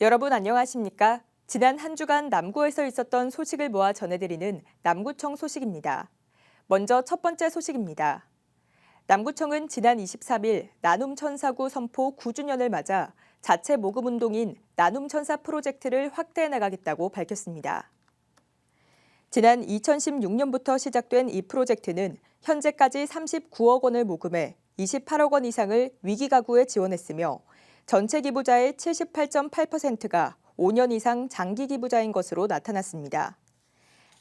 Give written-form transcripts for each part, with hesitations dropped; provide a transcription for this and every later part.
여러분 안녕하십니까? 지난 한 주간 남구에서 있었던 소식을 모아 전해드리는 남구청 소식입니다. 먼저 첫 번째 소식입니다. 남구청은 지난 23일 나눔천사구 선포 9주년을 맞아 자체 모금운동인 나눔천사 프로젝트를 확대해 나가겠다고 밝혔습니다. 지난 2016년부터 시작된 이 프로젝트는 현재까지 39억 원을 모금해 28억 원 이상을 위기가구에 지원했으며 전체 기부자의 78.8%가 5년 이상 장기 기부자인 것으로 나타났습니다.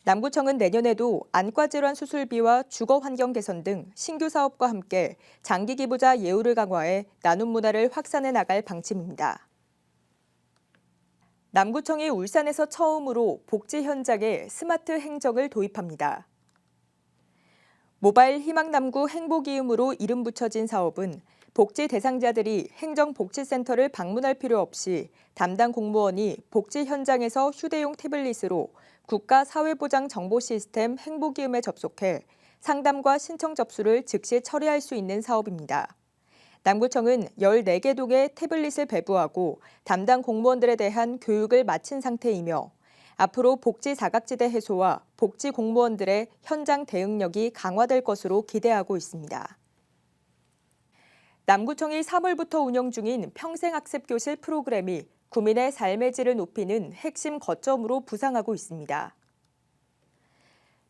남구청은 내년에도 안과질환 수술비와 주거 환경 개선 등 신규 사업과 함께 장기 기부자 예우를 강화해 나눔 문화를 확산해 나갈 방침입니다. 남구청이 울산에서 처음으로 복지 현장에 스마트 행정을 도입합니다. 모바일 희망남구 행복이음으로 이름 붙여진 사업은 복지 대상자들이 행정복지센터를 방문할 필요 없이 담당 공무원이 복지 현장에서 휴대용 태블릿으로 국가사회보장 정보 시스템 행복이음에 접속해 상담과 신청 접수를 즉시 처리할 수 있는 사업입니다. 남구청은 14개 동에 태블릿을 배부하고 담당 공무원들에 대한 교육을 마친 상태이며 앞으로 복지 사각지대 해소와 복지 공무원들의 현장 대응력이 강화될 것으로 기대하고 있습니다. 남구청이 3월부터 운영 중인 평생학습교실 프로그램이 구민의 삶의 질을 높이는 핵심 거점으로 부상하고 있습니다.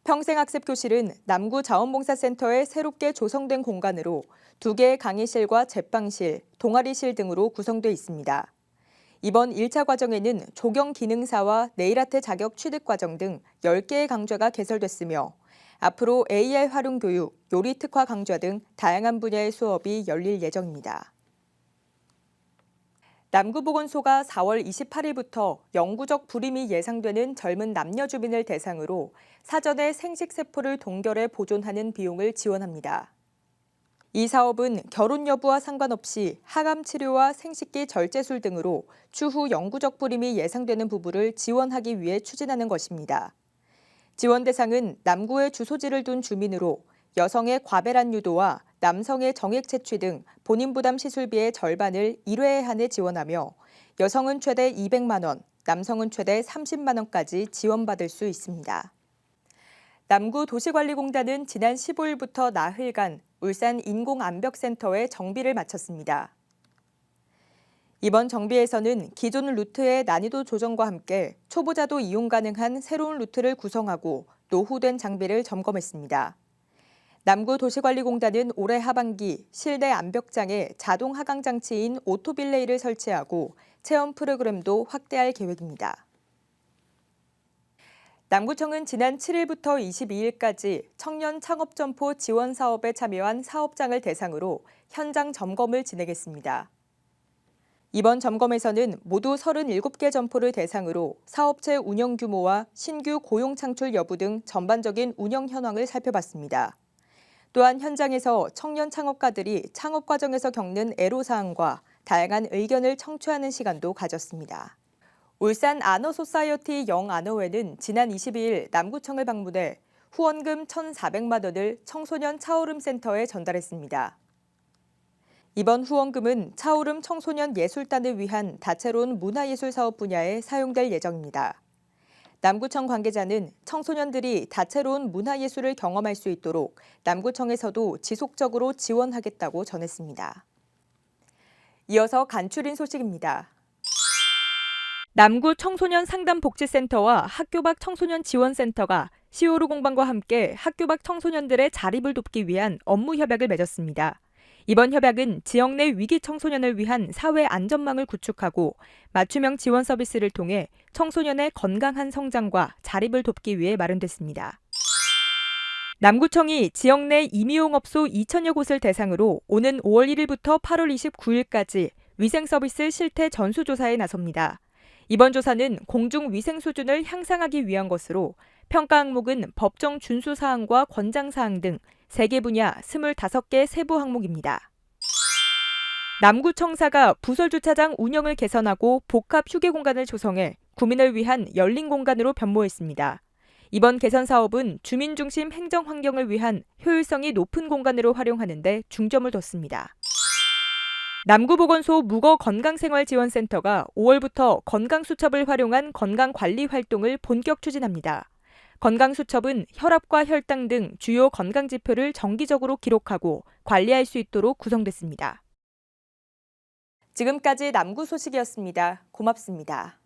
평생학습교실은 남구자원봉사센터에 새롭게 조성된 공간으로 2개의 강의실과 제빵실, 동아리실 등으로 구성돼 있습니다. 이번 1차 과정에는 조경기능사와 네일아트 자격 취득 과정 등 10개의 강좌가 개설됐으며 앞으로 AR 활용 교육, 요리 특화 강좌 등 다양한 분야의 수업이 열릴 예정입니다. 남구보건소가 4월 28일부터 영구적 불임이 예상되는 젊은 남녀 주민을 대상으로 사전에 생식세포를 동결해 보존하는 비용을 지원합니다. 이 사업은 결혼 여부와 상관없이 하감 치료와 생식기 절제술 등으로 추후 영구적 불임이 예상되는 부부를 지원하기 위해 추진하는 것입니다. 지원 대상은 남구에 주소지를 둔 주민으로 여성의 과배란 유도와 남성의 정액 채취 등 본인 부담 시술비의 절반을 1회에 한해 지원하며 여성은 최대 200만 원, 남성은 최대 30만 원까지 지원받을 수 있습니다. 남구도시관리공단은 지난 15일부터 나흘간 울산 인공암벽센터에 정비를 마쳤습니다. 이번 정비에서는 기존 루트의 난이도 조정과 함께 초보자도 이용 가능한 새로운 루트를 구성하고 노후된 장비를 점검했습니다. 남구도시관리공단은 올해 하반기 실내 암벽장에 자동 하강 장치인 오토빌레이를 설치하고 체험 프로그램도 확대할 계획입니다. 남구청은 지난 7일부터 22일까지 청년 창업점포 지원 사업에 참여한 사업장을 대상으로 현장 점검을 진행했습니다. 이번 점검에서는 모두 37개 점포를 대상으로 사업체 운영 규모와 신규 고용 창출 여부 등 전반적인 운영 현황을 살펴봤습니다. 또한 현장에서 청년 창업가들이 창업 과정에서 겪는 애로사항과 다양한 의견을 청취하는 시간도 가졌습니다. 울산 아너소사이어티 영아너회는 지난 22일 남구청을 방문해 후원금 1,400만 원을 청소년 차오름센터에 전달했습니다. 이번 후원금은 차오름 청소년 예술단을 위한 다채로운 문화예술 사업 분야에 사용될 예정입니다. 남구청 관계자는 청소년들이 다채로운 문화예술을 경험할 수 있도록 남구청에서도 지속적으로 지원하겠다고 전했습니다. 이어서 간추린 소식입니다. 남구 청소년 상담복지센터와 학교 밖 청소년 지원센터가 시오르 공방과 함께 학교 밖 청소년들의 자립을 돕기 위한 업무 협약을 맺었습니다. 이번 협약은 지역 내 위기 청소년을 위한 사회 안전망을 구축하고 맞춤형 지원 서비스를 통해 청소년의 건강한 성장과 자립을 돕기 위해 마련됐습니다. 남구청이 지역 내 임의용업소 2,000여 곳을 대상으로 오는 5월 1일부터 8월 29일까지 위생서비스 실태 전수조사에 나섭니다. 이번 조사는 공중위생 수준을 향상하기 위한 것으로 평가 항목은 법정 준수 사항과 권장 사항 등 3개 분야 25개 세부 항목입니다. 남구청사가 부설주차장 운영을 개선하고 복합 휴게 공간을 조성해 구민을 위한 열린 공간으로 변모했습니다. 이번 개선 사업은 주민 중심 행정 환경을 위한 효율성이 높은 공간으로 활용하는 데 중점을 뒀습니다. 남구보건소 묵어건강생활지원센터가 5월부터 건강수첩을 활용한 건강관리 활동을 본격 추진합니다. 건강수첩은 혈압과 혈당 등 주요 건강지표를 정기적으로 기록하고 관리할 수 있도록 구성됐습니다. 지금까지 남구 소식이었습니다. 고맙습니다.